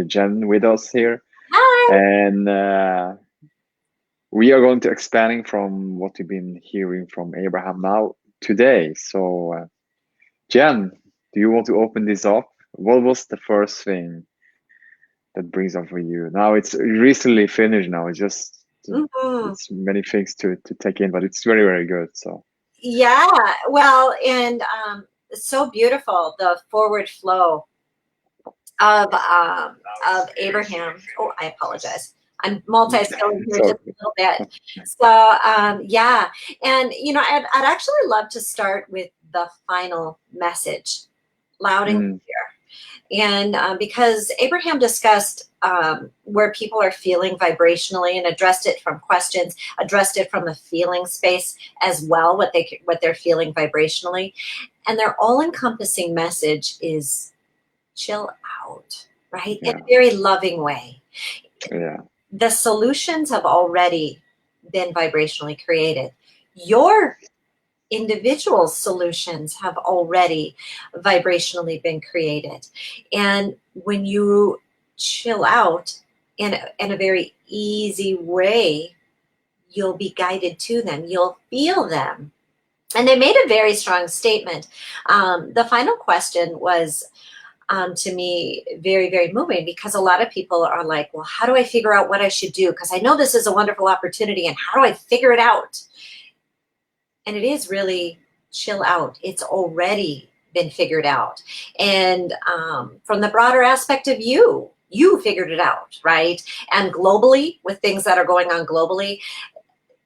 Jen with us here, Hi. and we are going to expanding from what we've been hearing from Abraham now today. So, Jen, do you want to open this up? What was the first thing that brings up for you? Now it's recently finished. Now Mhm. it's many things to take in, but it's very good. So, Yeah, well, and it's so beautiful, the forward flow of Abraham. Oh, I apologize. I'm multi-skilling here just so a little bit. So yeah, and I'd actually love to start with the final message, loud and mm, clear. And because Abraham discussed where people are feeling vibrationally and addressed it from questions, addressed it from the feeling space as well, what they're feeling vibrationally, and their all-encompassing message is chill out, right? In yeah, a very loving way. yeah, The solutions have already been vibrationally created. Your individual solutions have already vibrationally been created. And when you chill out in a very easy way, you'll be guided to them, you'll feel them. And they made a very strong statement. The final question was, to me, very moving, because a lot of people are like, well, how do I figure out what I should do? Because I know this is a wonderful opportunity, and how do I figure it out? And it is really chill out. It's already been figured out. And from the broader aspect of you figured it out, right? And globally, with things that are going on globally,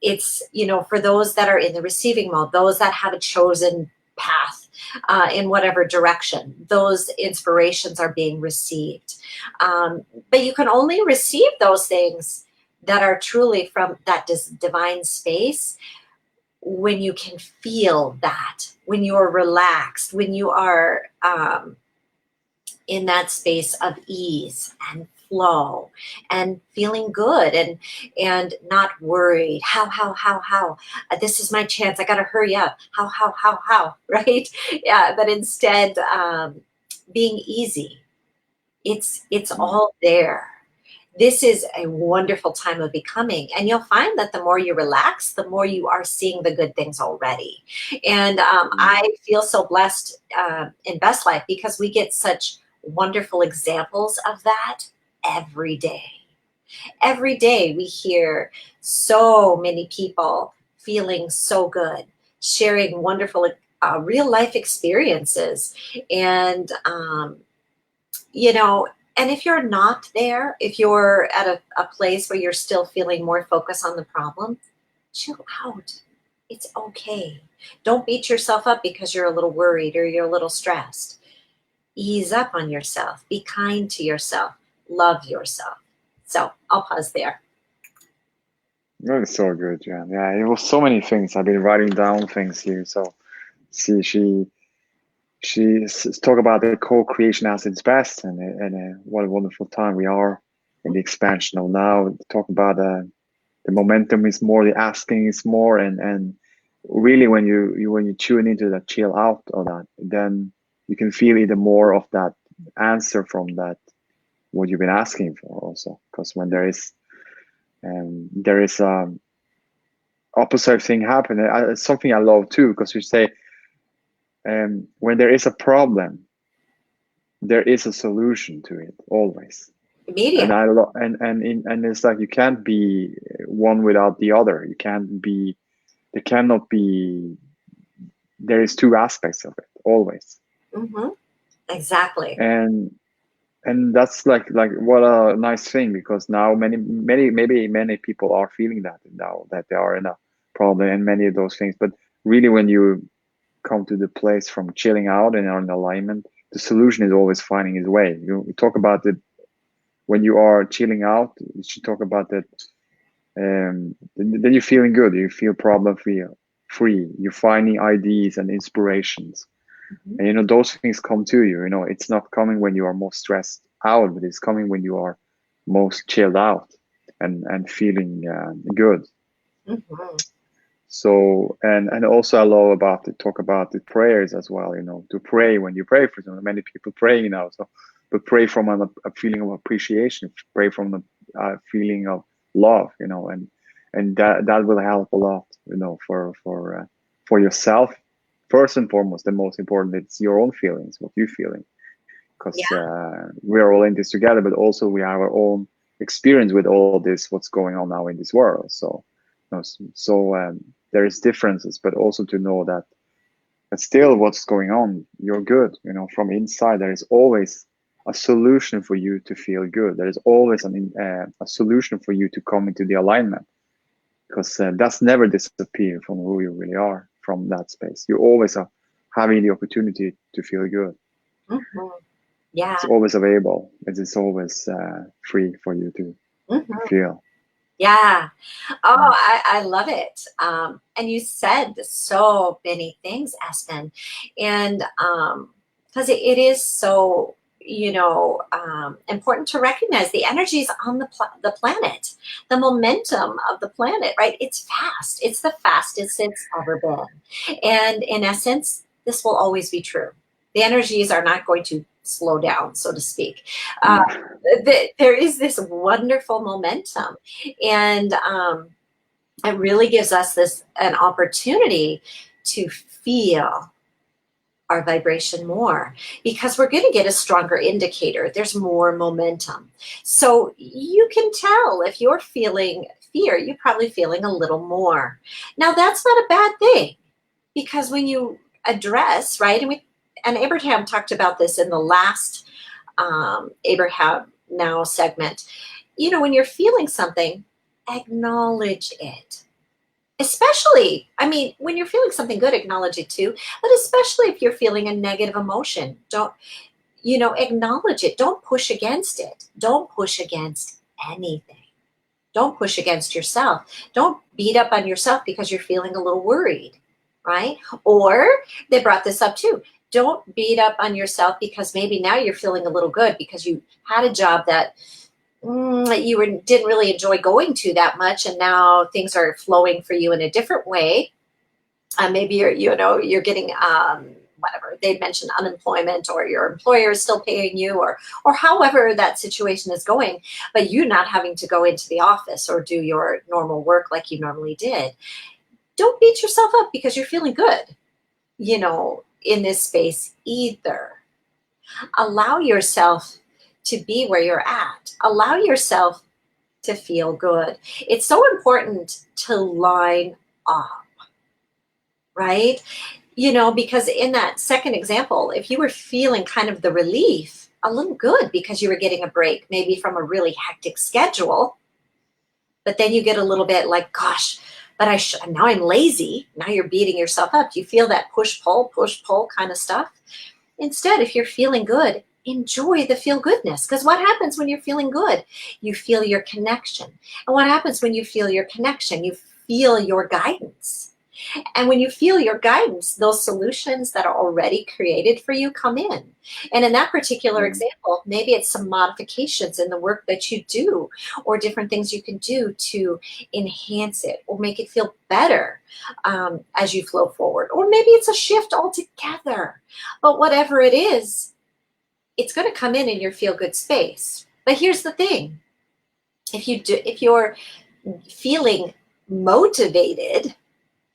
it's, for those that are in the receiving mode, those that have a chosen path in whatever direction, those inspirations are being received. But you can only receive those things that are truly from that divine space when you can feel that, when you're relaxed, when you are in that space of ease and flow and feeling good and not worried. How this is my chance, I gotta hurry up. How right? Yeah, but instead being easy. It's mm, all there. This is a wonderful time of becoming, and you'll find that the more you relax, the more you are seeing the good things already. And mm, I feel so blessed in Best Life because we get such wonderful examples of that every day. Every day we hear so many people feeling so good, sharing wonderful real life experiences. And you know, and if you're not there, if you're at a place where you're still feeling more focused on the problem, chill out. It's okay. Don't beat yourself up because you're a little worried or you're a little stressed. Ease up on yourself. Be kind to yourself. Love yourself. So I'll pause there. that is so good, Jen. Yeah, it was so many things. I've been writing down things here. So, see, she talk about the co-creation as its best, and what a wonderful time we are in the expansion of now. Talk about the momentum is more, the asking is more, and really when when you tune into that chill out of that, then you can feel even more of that answer from that what you've been asking for also. Because when there is opposite thing happening, it's something I love too. Because you say when there is a problem there is a solution to it always. And Immediate. and it's like you can't be one without the other. You can't be there cannot be there is two aspects of it always. Mm-hmm. Exactly. And that's like what a nice thing, because now many people are feeling that now that they are in a problem and many of those things. But really when you come to the place from chilling out and are in alignment, the solution is always finding its way. You talk about it when you are chilling out. You should talk about that. Then you're feeling good. You feel problem free. You're finding ideas and inspirations, Mhm. and those things come to you. It's not coming when you are most stressed out, but it's coming when you are most chilled out and feeling good. Mhm. So and also I love about to talk about the prayers as well. To pray when you pray for someone. Many people praying now, so but pray from a feeling of appreciation, pray from a feeling of love, and that will help a lot, for yourself. First and foremost, the most important, it's your own feelings, what you're feeling, because Yeah. we're all in this together, but also we have our own experience with all this, what's going on now in this world. So, there is differences, but also to know that still what's going on, you're good. From inside, there is always a solution for you to feel good. There is always a solution for you to come into the alignment, because that's never disappear from who you really are from that space. You always are having the opportunity to feel good. Hmm. Yeah. It's always available. It's always free for you to Hmm. feel. Yeah. Oh, Mm. I love it. And you said so many things, Espen. And because it is so, important to recognize the energies on the planet, the momentum of the planet, right? It's fast. It's the fastest it's ever been. And in essence, this will always be true. The energies are not going to slow down, so to speak. Uh, Yeah. there is this wonderful momentum, and it really gives us this an opportunity to feel our vibration more, because we're going to get a stronger indicator. There's more momentum, so you can tell if you're feeling fear, you're probably feeling a little more. Now that's not a bad thing, because when you address, right, and Abraham talked about this in the last Abraham Now segment. When you're feeling something, acknowledge it. Especially, I mean, when you're feeling something good, acknowledge it too. But especially if you're feeling a negative emotion, don't, acknowledge it. Don't push against it. Don't push against anything. Don't push against yourself. Don't beat up on yourself because you're feeling a little worried, right? Or they brought this up too. Don't beat up on yourself because maybe now you're feeling a little good because you had a job that didn't really enjoy going to that much, and now things are flowing for you in a different way. Maybe you're getting whatever they mentioned, unemployment, or your employer is still paying you, or however that situation is going, but you not having to go into the office or do your normal work like you normally did. Don't beat yourself up because you're feeling good, in this space either. Allow yourself to be where you're at. Allow yourself to feel good. It's so important to line up, right? Because in that second example, if you were feeling kind of the relief, a little good because you were getting a break, maybe from a really hectic schedule, but then you get a little bit like, gosh, but now I'm lazy. Now you're beating yourself up. You feel that push pull kind of stuff. Instead, if you're feeling good, enjoy the feel goodness. Because what happens when you're feeling good? You feel your connection. And what happens when you feel your connection? You feel your guidance. And when you feel your guidance, those solutions that are already created for you come in. And in that particular Mm. example, maybe it's some modifications in the work that you do, or different things you can do to enhance it or make it feel better as you flow forward. Or maybe it's a shift altogether. But whatever it is, it's going to come in your feel good space. But here's the thing: if you're feeling motivated,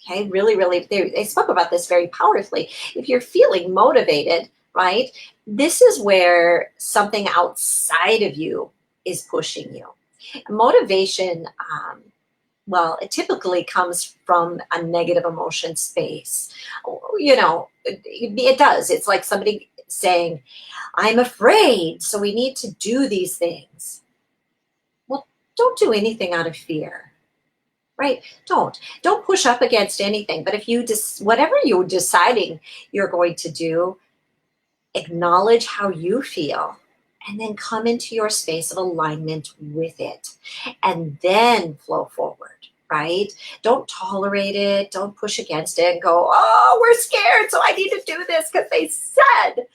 okay, really, really, they spoke about this very powerfully. If you're feeling motivated, right, this is where something outside of you is pushing you. Motivation, well, it typically comes from a negative emotion space. It does. It's like somebody saying, I'm afraid, so we need to do these things. Well, don't do anything out of fear, right? Don't push up against anything. But if whatever you're deciding you're going to do, acknowledge how you feel, and then come into your space of alignment with it, and then flow forward. Right? Don't tolerate it. Don't push against it and go, oh, we're scared, so I need to do this because they said,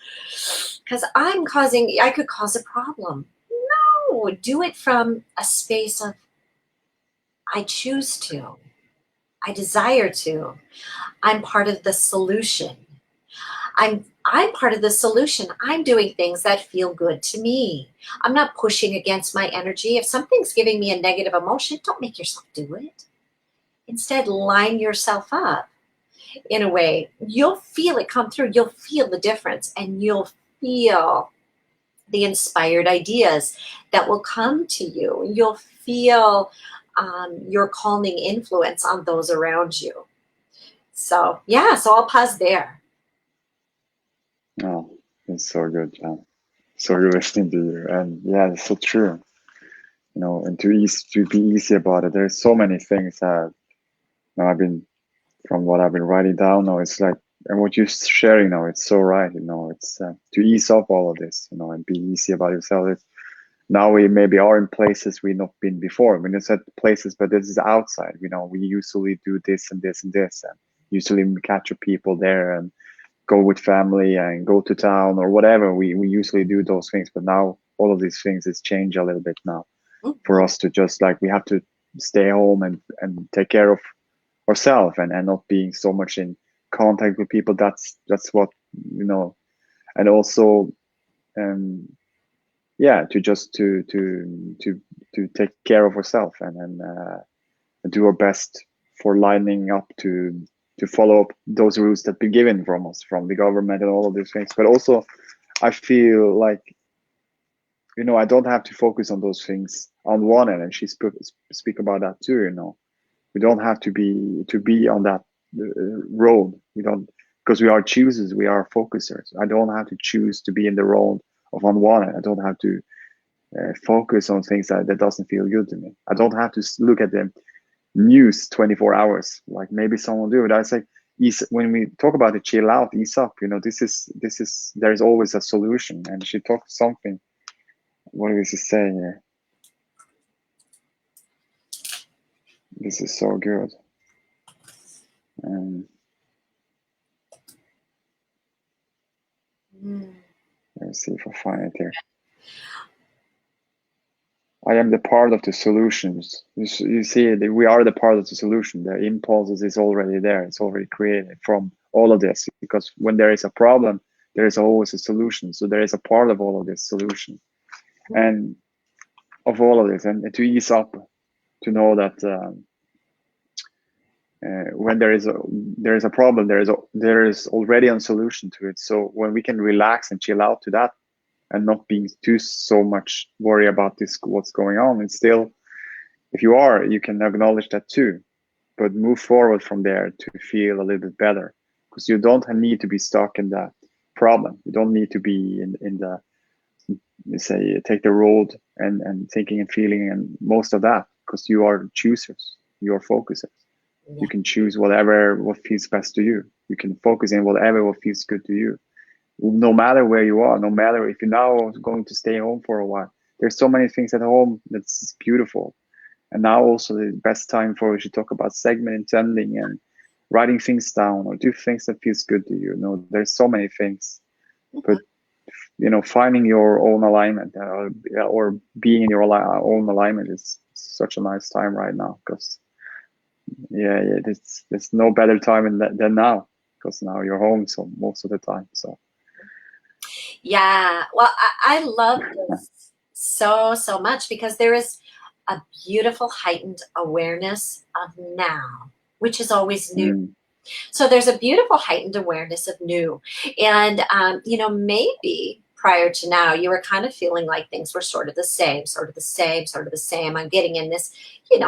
because I could cause a problem. No, do it from a space of, I choose to. I desire to. I'm part of the solution. I'm part of the solution. I'm doing things that feel good to me. I'm not pushing against my energy. If something's giving me a negative emotion, don't make yourself do it. Instead, line yourself up in a way. You'll feel it come through. You'll feel the difference, and you'll feel the inspired ideas that will come to you. You'll feel your calming influence on those around you. So, yeah, so I'll pause there. Oh, it's so good, John. So good listening to you. And yeah, it's so true. And to be easy about it. There's so many things that I've been from what I've been writing down now. It's like, and what you're sharing now, it's so right. It's to ease up all of this, and be easy about yourself. Now we maybe are in places we've not been before. When you said places, but this is outside. We usually do this and this and this, and usually we catch up people there and go with family and go to town or whatever. We usually do those things, but now all of these things is changed a little bit now for Mhm. us to just like we have to stay home and take care of ourselves and not being so much in contact with people. That's what you know, and also um yeah, to just to take care of ourselves and do our best for lining up to follow up those rules that be given from us from the government and all of these things. But also I feel like I don't have to focus on those things on one end, and she speak about that too. We don't have to be on that road. We don't, because we are choosers, we are focusers. I don't have to choose to be in the road of on one end. I don't have to focus on things that doesn't feel good to me. I don't have to look at the news 24 hours like maybe someone do. But I say, ease, when we talk about the chill out, ease up. This is there's always a solution. And she talked something. What is she saying here? This is so good. Um, Mm. let's see if I find it here. I am the part of the solutions. You see, we are the part of the solution. The impulses is already there. It's already created from all of this. Because when there is a problem, there is always a solution. So there is a part of all of this solution and of all of this, and to ease up, to know that when there is a problem, there is already a solution to it. So when we can relax and chill out to that, and not being too so much worry about this what's going on, and still, if you can acknowledge that too, but move forward from there to feel a little bit better, because you don't need to be stuck in that problem. You don't need to be in the, you say, take the road and thinking and feeling and most of that, because you are choosers, you are focusers. You Yeah. can choose whatever what feels best to you. You can focus in whatever what feels good to you, no matter where you are, no matter if you're now going to stay home for a while. There's so many things at home that's beautiful. And now also the best time for you to talk about segment intending and writing things down or do things that feels good to you. There's so many things, but finding your own alignment, or being in your own alignment is such a nice time right now, because yeah, there's no better time than now, because now you're home so most of the time. So Yeah. Well, I love this so, so much because there is a beautiful heightened awareness of now, which is always new. mm, So there's a beautiful heightened awareness of new. And, maybe prior to now, you were kind of feeling like things were sort of the same, sort of the same, sort of the same. I'm getting in this,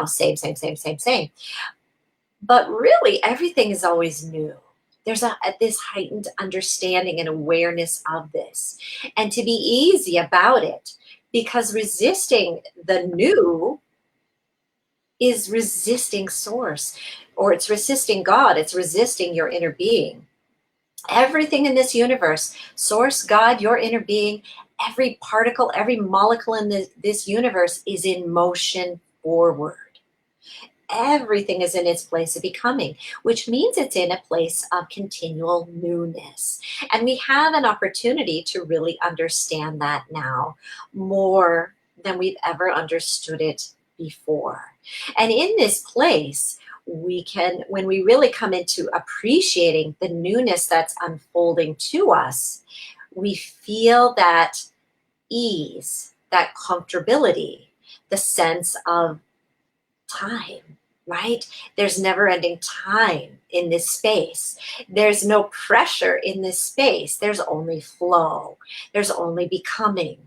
same, same, same, same, same. But really, everything is always new. There's this heightened understanding and awareness of this. And to be easy about it, because resisting the new is resisting source, or it's resisting God, it's resisting your inner being. Everything in this universe, source, God, your inner being, every particle, every molecule in this universe is in motion forward. Everything is in its place of becoming, which means it's in a place of continual newness. And we have an opportunity to really understand that now more than we've ever understood it before. And in this place, When we really come into appreciating the newness that's unfolding to us, we feel that ease, that comfortability, the sense of time, right? There's never ending time in this space. There's no pressure in this space. There's only flow. There's only becoming.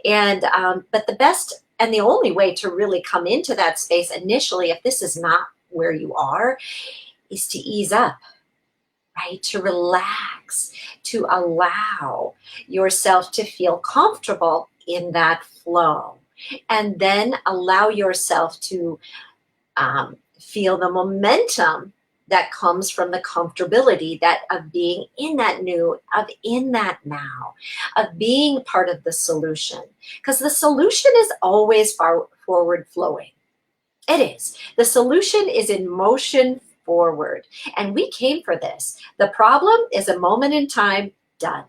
But the best and the only way to really come into that space initially, if this is not where you are, is to ease up, right? To relax, to allow yourself to feel comfortable in that flow. And then allow yourself to feel the momentum that comes from the comfortability that of being in that new, of in that now, of being part of the solution. Because the solution is always forward flowing. It is. The solution is in motion forward. And we came for this. The problem is a moment in time, done.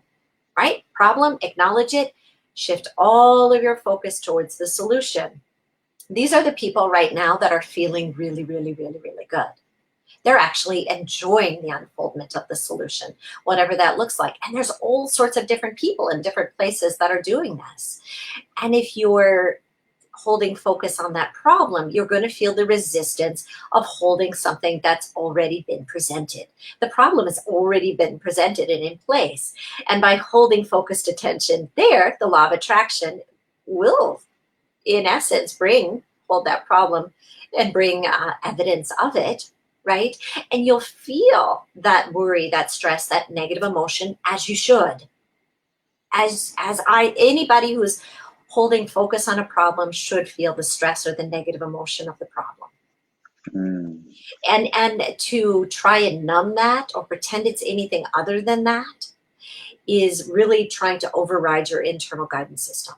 Right? Problem, acknowledge it, shift all of your focus towards the solution. These are the people right now that are feeling really, really, really, really good. They're actually enjoying the unfoldment of the solution, whatever that looks like. And there's all sorts of different people in different places that are doing this. And if you're holding focus on that problem, you're going to feel the resistance of holding something that's already been presented. The problem has already been presented and in place. And by holding focused attention there, the law of attraction will, in essence, hold that problem and bring evidence of it, right? And you'll feel that worry, that stress, that negative emotion, as you should. Anybody who's holding focus on a problem should feel the stress or the negative emotion of the problem. Mm. And to try and numb that or pretend it's anything other than that is really trying to override your internal guidance system,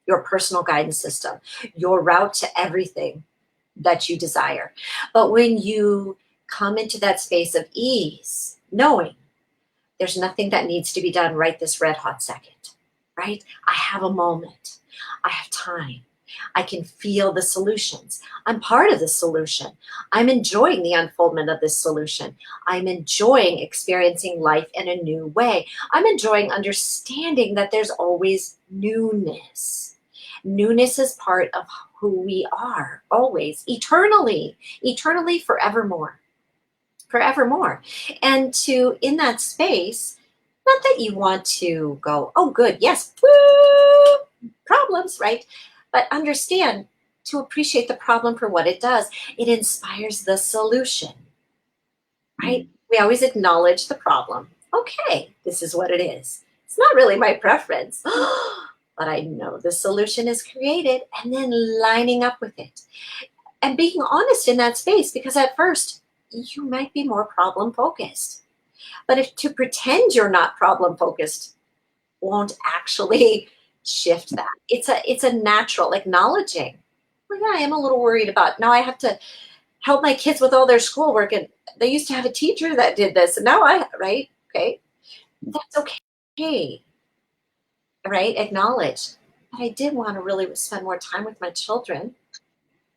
your personal guidance system, your route to everything that you desire. But when you come into that space of ease, knowing there's nothing that needs to be done right this red hot second, right? I have a moment. I have time. I can feel the solutions. I'm part of the solution. I'm enjoying the unfoldment of this solution. I'm enjoying experiencing life in a new way. I'm enjoying understanding that there's always newness. Newness is part of who we are, always, eternally, forevermore, forevermore. And in that space, not that you want to go, oh, good, yes, woo, problems, right? But understand to appreciate the problem for what it does. It inspires the solution, right? We always acknowledge the problem. Okay, this is what it is. It's not really my preference, but I know the solution is created, and then lining up with it and being honest in that space, because at first you might be more problem focused. But if to pretend you're not problem focused won't actually shift that. It's a natural acknowledging. Well, yeah, I am a little worried about now I have to help my kids with all their schoolwork, and they used to have a teacher that did this, and now right? Okay. That's okay. Right? Acknowledge. But I did want to really spend more time with my children.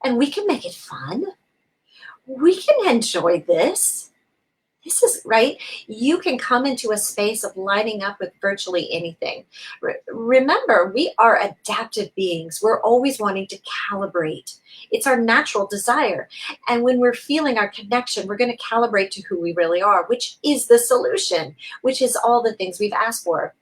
And we can make it fun. We can enjoy this. This is right. You can come into a space of lining up with virtually anything. Remember, we are adaptive beings. We're always wanting to calibrate. It's our natural desire. And when we're feeling our connection, we're going to calibrate to who we really are, which is the solution, which is all the things we've asked for.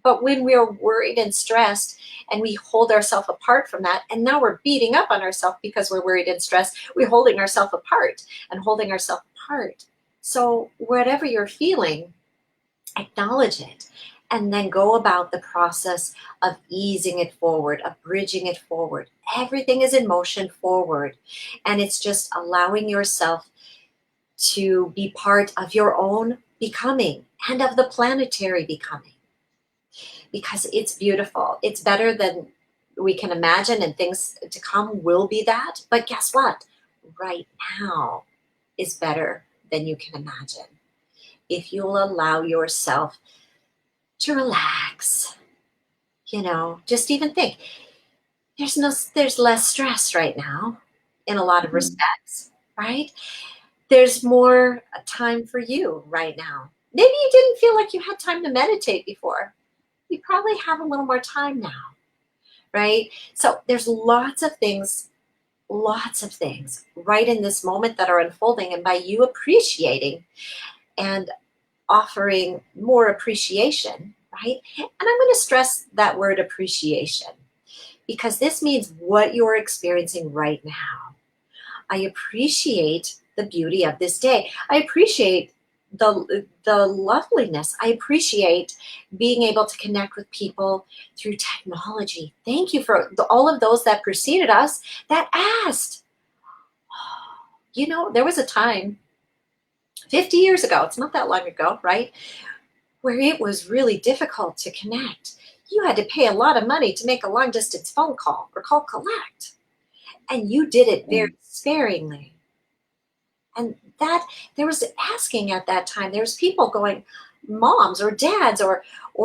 But when we are worried and stressed and we hold ourselves apart from that, and now we're beating up on ourselves because we're worried and stressed, we're holding ourselves apart and holding ourselves apart. So whatever you're feeling, acknowledge it and then go about the process of easing it forward, of bridging it forward. Everything is in motion forward. And it's just allowing yourself to be part of your own becoming and of the planetary becoming. Because it's beautiful. It's better than we can imagine, and things to come will be that. But guess what? Right now is better than you can imagine. If you'll allow yourself to relax, just even think there's less stress right now in a lot of respects, right? There's more time for you right now. Maybe you didn't feel like you had time to meditate before. You probably have a little more time now, right? So there's lots of things right in this moment that are unfolding. And by you appreciating and offering more appreciation, right? And I'm going to stress that word appreciation because this means what you're experiencing right now. I appreciate the beauty of this day. I appreciate the loveliness. I appreciate being able to connect with people through technology. Thank you for all of those that preceded us that asked. You know, there was a time 50 years ago, it's not that long ago, right? Where it was really difficult to connect. You had to pay a lot of money to make a long distance phone call or call collect. And you did it very Mm. sparingly. And that there was asking at that time, there was people going, moms or dads or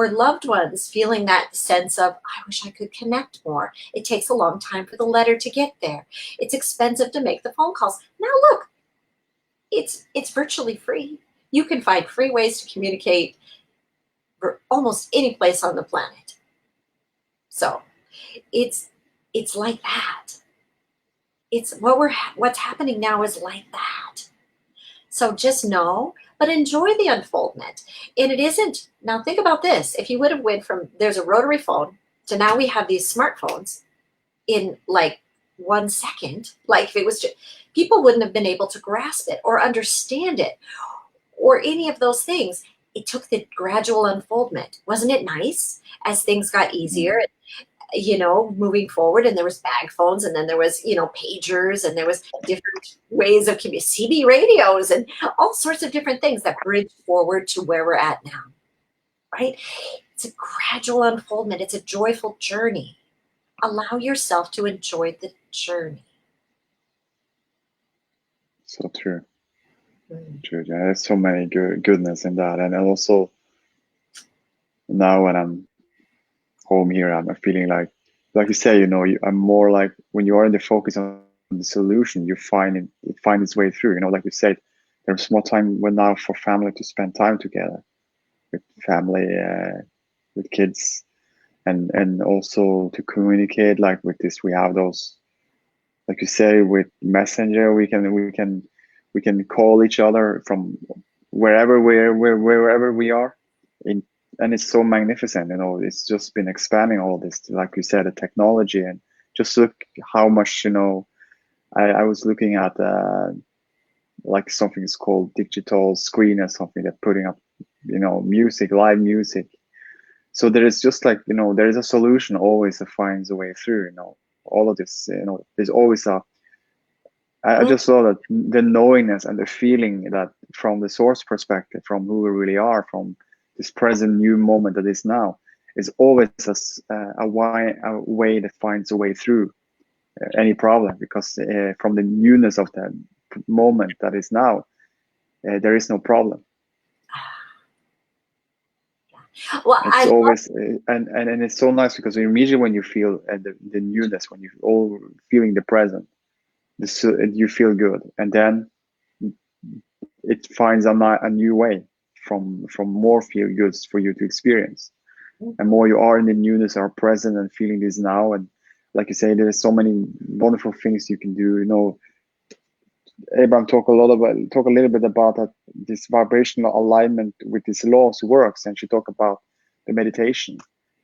loved ones feeling that sense of, I wish I could connect more. It takes a long time for the letter to get there. It's expensive to make the phone calls. Now look, it's virtually free. You can find free ways to communicate for almost any place on the planet. So it's it's like that. It's what's happening now is like that. So just know, but enjoy the unfoldment. And it isn't, now think about this. If you would have went from there's a rotary phone to now we have these smartphones in like 1 second, like if it was just, people wouldn't have been able to grasp it or understand it or any of those things. It took the gradual unfoldment. Wasn't it nice as things got easier? Mm. You know, moving forward, and there was bag phones, and then there was, you know, pagers, and there was different ways of CB radios and all sorts of different things that bridge forward to where we're at now, right? It's a gradual unfoldment. It's a joyful journey. Allow yourself to enjoy the journey. So true. Mm. True. Yeah, there's so many goodness in that. And also now when I'm home here, I'm feeling like you say, I'm more like when you are in the focus on the solution, it finds its way through. Like you said, there's more time when now for family to spend time together with family, with kids, and also to communicate. Like with this, we have those, like you say, with Messenger, we can call each other from wherever we are in, and it's so magnificent. It's just been expanding all this, like you said, the technology. And just look how much, I was looking at like something is called digital screen or something, that putting up music, live music. So there is just like, there is a solution always that finds a way through. All of this, there's always a, I Mm. just saw that the knowingness and the feeling that from the source perspective, from who we really are, from this present new moment that is now, is always a way that finds a way through any problem. Because from the newness of the moment that is now, there is no problem. Well, It's I love. always and it's so nice because immediately when you feel the newness, when you all feeling the present, you feel good, and then it finds a new way from more feel goods for you to experience. And Mhm. more you are in the newness, are present and feeling this now. And like you say, there's so many wonderful things you can do. Abraham talk a little bit about that, this vibrational alignment with these laws works, and she talk about the meditation.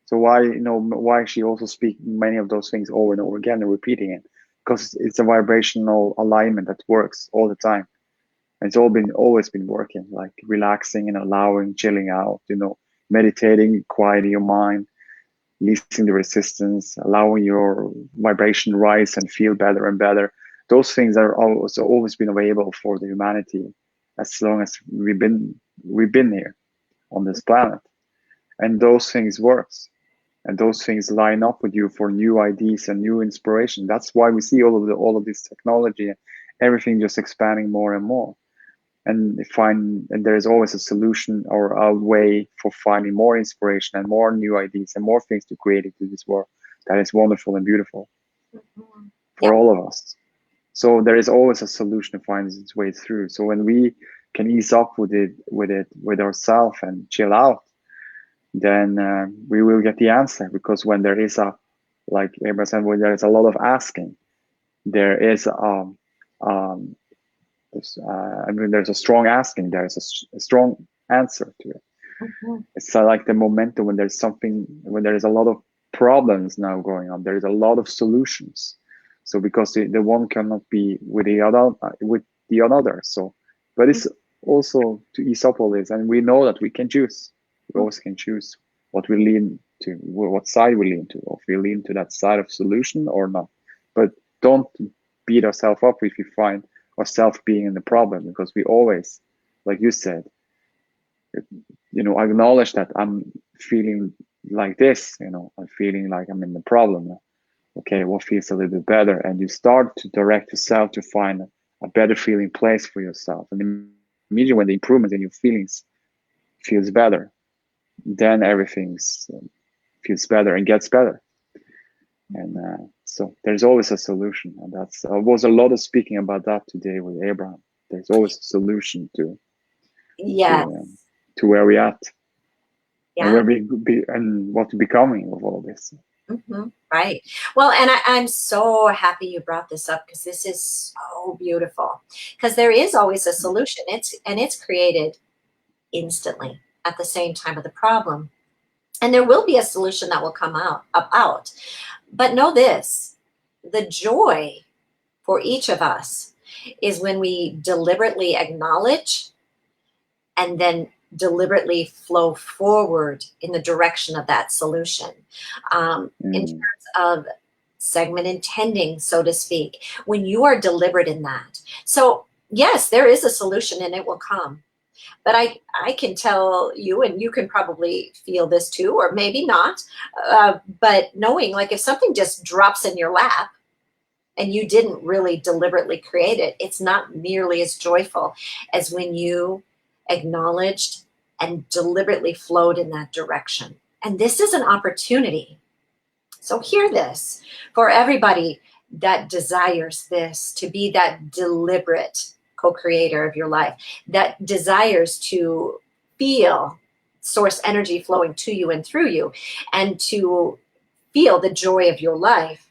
So why she also speak many of those things over and over again and repeating it, because it's a vibrational alignment that works all the time. And it's always been working, like relaxing and allowing, chilling out, meditating, quieting your mind, releasing the resistance, allowing your vibration rise and feel better and better. Those things are also always been available for the humanity as long as we've been here on this planet. And those things works. And those things line up with you for new ideas and new inspiration. That's why we see all of this technology and everything just expanding more and more. And there is always a solution or a way for finding more inspiration and more new ideas and more things to create into this world that is wonderful and beautiful Mhm. for Yeah. all of us. So there is always a solution to find its way through. So when we can ease up with ourselves and chill out, then we will get the answer. Because when there is a, like Abraham said, when there is a lot of asking, there is um, I mean, there's a strong asking, there's a strong answer to it. Mhm. It's like the momentum when there's something, when there is a lot of problems now going on, there is a lot of solutions. So because the one cannot be with the other, with the another. So, but it's also to ease up all this, and we know that we can choose. We always can choose what we lean to, what side we lean to, or if we lean to that side of solution or not. But don't beat ourselves up if we find ourselves being in the problem, because we always, like you said, acknowledge that I'm feeling like this, I'm feeling like I'm in the problem. Okay, what feels a little bit better? And you start to direct yourself to find a better feeling place for yourself. And immediately when the improvement in your feelings feels better, then everything's feels better and gets better. And so there's always a solution. And that's was a lot of speaking about that today with Abraham. There's always a solution to Yes. to where we're at. And Yeah. where we be and what's becoming of all this. Right. Well, and I'm so happy you brought this up, because this is so beautiful. Because there is always a solution. It's created instantly at the same time of the problem. And there will be a solution that will come out. But know this, the joy for each of us is when we deliberately acknowledge and then deliberately flow forward in the direction of that solution. In terms Mm, of segment intending, so to speak, when you are deliberate in that. So, yes, there is a solution and it will come. But I can tell you, and you can probably feel this too, or maybe not. But knowing, like, if something just drops in your lap and you didn't really deliberately create it, it's not nearly as joyful as when you acknowledged and deliberately flowed in that direction. And this is an opportunity. So hear this, for everybody that desires this, to be that deliberate co-creator of your life, that desires to feel source energy flowing to you and through you, and to feel the joy of your life.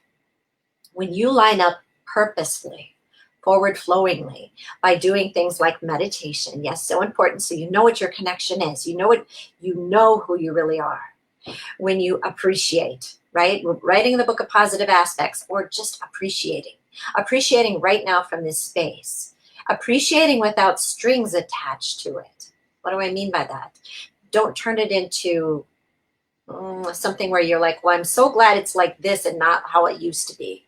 When you line up purposefully, forward flowingly, by doing things like meditation, yes, so important, so you know what your connection is, you know who you really are. When you appreciate, right? We're writing the book of positive aspects, or just appreciating right now from this space, appreciating without strings attached to it. What do I mean by that? Don't turn it into something where you're like, well, I'm so glad it's like this and not how it used to be.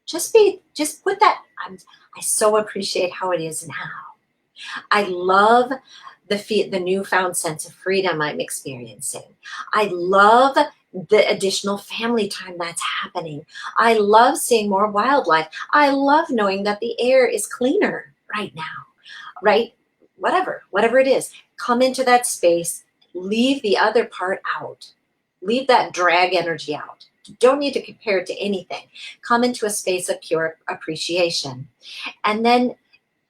Just put that. I so appreciate how it is now. I love the newfound sense of freedom I'm experiencing. I love the additional family time that's happening. I love seeing more wildlife. I love knowing that the air is cleaner right now, right? Whatever it is, come into that space, leave the other part out. Leave that drag energy out. You don't need to compare it to anything. Come into a space of pure appreciation. And then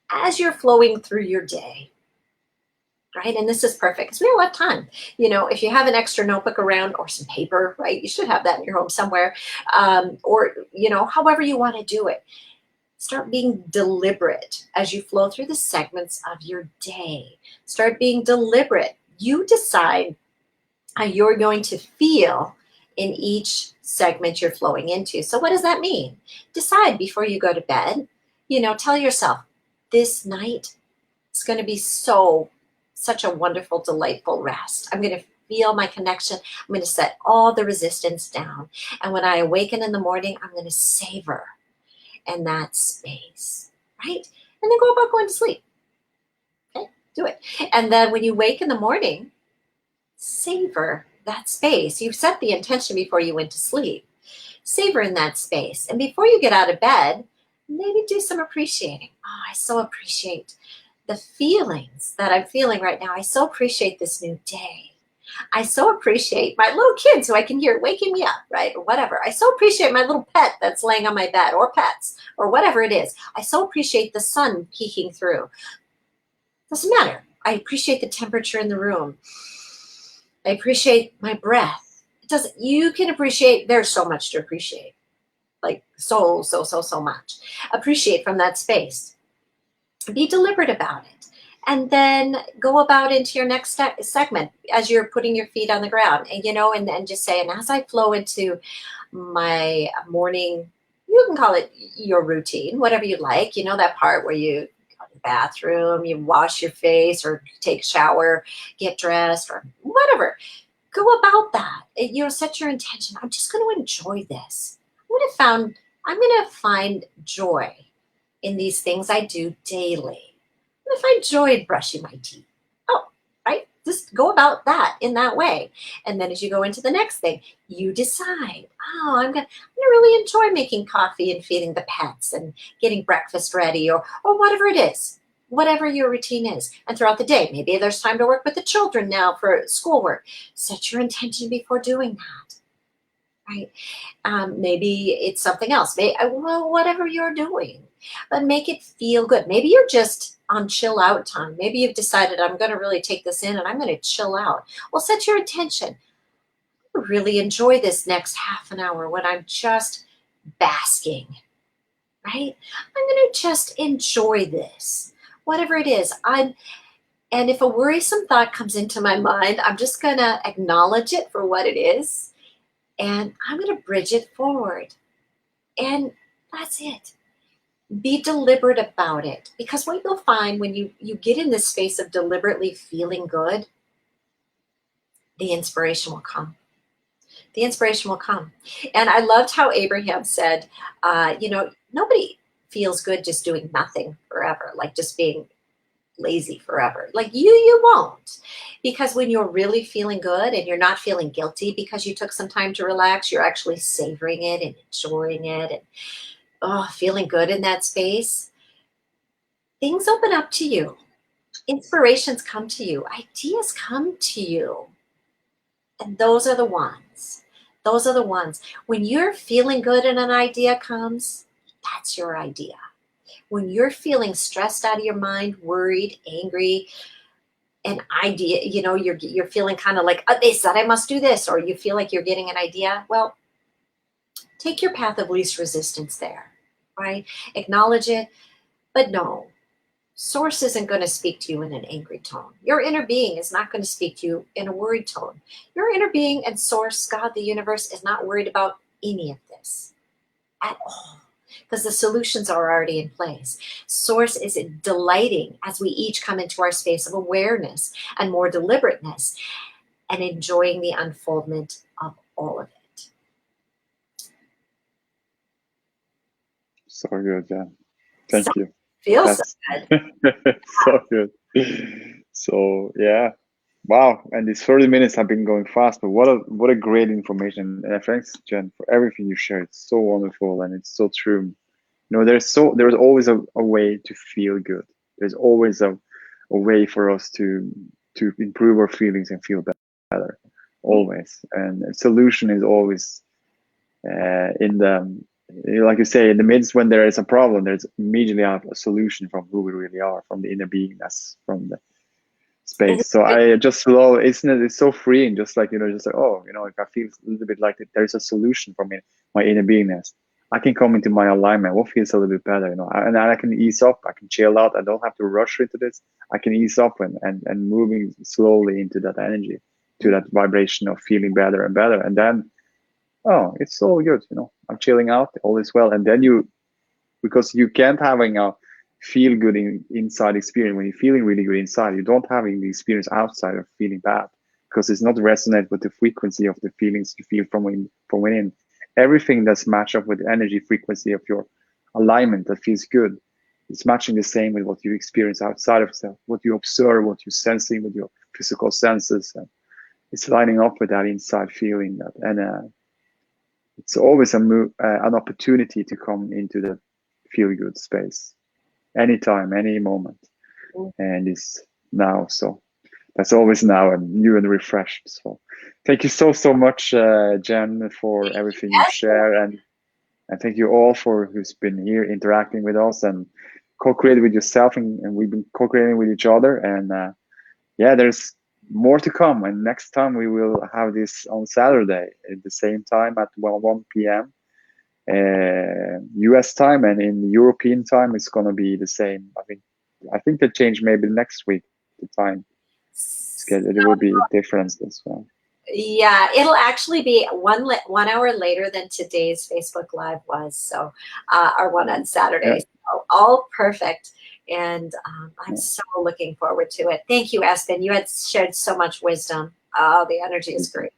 as you're flowing through your day, right? And this is perfect because we have a lot of time. If you have an extra notebook around or some paper, right? You should have that in your home somewhere. Or, however you want to do it. Start being deliberate as you flow through the segments of your day. Start being deliberate. You decide how you're going to feel in each segment you're flowing into. So, what does that mean? Decide before you go to bed. Tell yourself, this night is going to be such a wonderful, delightful rest. I'm going to feel my connection. I'm going to set all the resistance down. And when I awaken in the morning, I'm going to savor in that space, right? And then go about going to sleep. Okay, do it. And then when you wake in the morning, savor that space. You set the intention before you went to sleep. Savor in that space. And before you get out of bed, maybe do some appreciating. Oh, I so appreciate the feelings that I'm feeling right now. I so appreciate this new day. I so appreciate my little kids who I can hear waking me up, right? Or whatever. I so appreciate my little pet that's laying on my bed, or pets, or whatever it is. I so appreciate the sun peeking through. Doesn't matter. I appreciate the temperature in the room. I appreciate my breath. It doesn't, you can appreciate, there's so much to appreciate. Like so much. Appreciate from that space. Be deliberate about it. And then go about into your next segment as you're putting your feet on the ground, and and just say, and as I flow into my morning, you can call it your routine, whatever you like, that part where you go to the bathroom, you wash your face or take a shower, get dressed or whatever. Go about that. Set your intention. I'm just going to enjoy this. I'm going to find joy in these things I do daily. If I enjoyed brushing my teeth, oh, right, just go about that in that way. And then as you go into the next thing, you decide, oh, I'm gonna really enjoy making coffee and feeding the pets and getting breakfast ready, or whatever it is, whatever your routine is. And throughout the day, maybe there's time to work with the children now for schoolwork. Set your intention before doing that, right? Maybe it's something else. Well, whatever you're doing, but make it feel good. Maybe you're just on chill out time. Maybe you've decided, I'm going to really take this in and I'm going to chill out. Well, set your intention. Really enjoy this next half an hour when I'm just basking, right? I'm going to just enjoy this, whatever it is. And if a worrisome thought comes into my mind, I'm just going to acknowledge it for what it is, and I'm going to bridge it forward. And that's it. Be deliberate about it, because what you'll find when you get in this space of deliberately feeling good, the inspiration will come. The inspiration will come. And I loved how Abraham said, nobody feels good just doing nothing forever, like just being lazy forever. Like you won't. Because when you're really feeling good and you're not feeling guilty because you took some time to relax, you're actually savoring it and enjoying it and feeling good in that space, things open up to you. Inspirations come to you. Ideas come to you. And those are the ones. Those are the ones. When you're feeling good and an idea comes, that's your idea. When you're feeling stressed out of your mind, worried, angry, an idea, you're feeling kind of like, they said I must do this, or you feel like you're getting an idea. Well, take your path of least resistance there, right? Acknowledge it, but no. Source isn't going to speak to you in an angry tone. Your inner being is not going to speak to you in a worried tone. Your inner being and source, God, the universe, is not worried about any of this at all, because the solutions are already in place. Source is delighting as we each come into our space of awareness and more deliberateness and enjoying the unfoldment of all of it. So good, yeah. Thank you. Feels so good. So good. So yeah, wow. And these 30 minutes have been going fast, but what a great information. And thanks, Jen, for everything you shared. It's so wonderful and it's so true. There's always a way to feel good. There's always a way for us to improve our feelings and feel better. Always. And a solution is always in the, like you say, in the midst when there is a problem, there's immediately a solution from who we really are, from the inner beingness, from the space. So I just love, isn't it? It's so freeing. Just like, just like, if I feel a little bit like there's a solution for me, my inner beingness, I can come into my alignment. What feels a little bit better, and I can ease up. I can chill out. I don't have to rush into this. I can ease up and moving slowly into that energy, to that vibration of feeling better and better, and then, oh, it's all good. I'm chilling out, all is well. And then because you can't having a feel good inside experience. When you're feeling really good inside, you don't having the experience outside of feeling bad, because it's not resonant with the frequency of the feelings you feel from within. Everything that's matched up with the energy frequency of your alignment that feels good, it's matching the same with what you experience outside of self, what you observe, what you're sensing with your physical senses. And it's lining up with that inside feeling. It's always an opportunity to come into the feel good space, anytime, any moment, and it's now. So that's always now, and new and refreshed. So thank you so much, Jen, for everything you share. And And thank you all for who's been here interacting with us and co-creating with yourself, and we've been co-creating with each other. And yeah, there's more to come. And next time we will have this on Saturday at the same time at 1 p.m. US time, and in European time it's gonna be the same. I think they change maybe next week the time schedule. There will be differences. So Yeah, it'll actually be 1 hour later than today's Facebook Live was. So, our one on yeah, Saturday. So all perfect. And I'm yeah, so looking forward to it. Thank you, Espen. You had shared so much wisdom. Oh, the energy is great.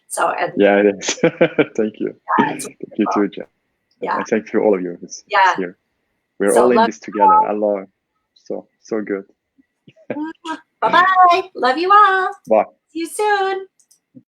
So, and yeah, it is. Thank you. yeah, it's Thank you wonderful. too, Jen. Yeah, And thank you all of you who's yeah. here. We're So all in love this together. I love it. So good. you all. Bye bye. Love you all. Bye. See you soon.